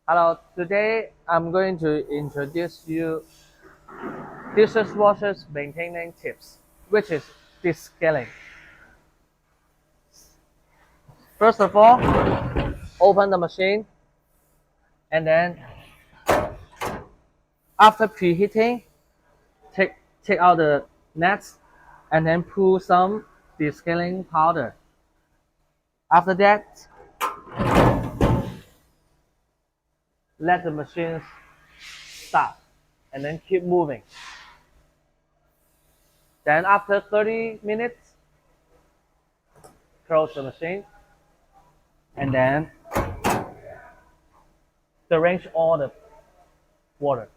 Hello, today I'm going to introduce you dishwasher's maintaining tips, which is descaling. First of all, open the machine and then after preheating, take, take out the nets and then pour some descaling powder. After that, let the machine start and then keep moving. Then after 30 minutes, close the machine and then arrange all the water.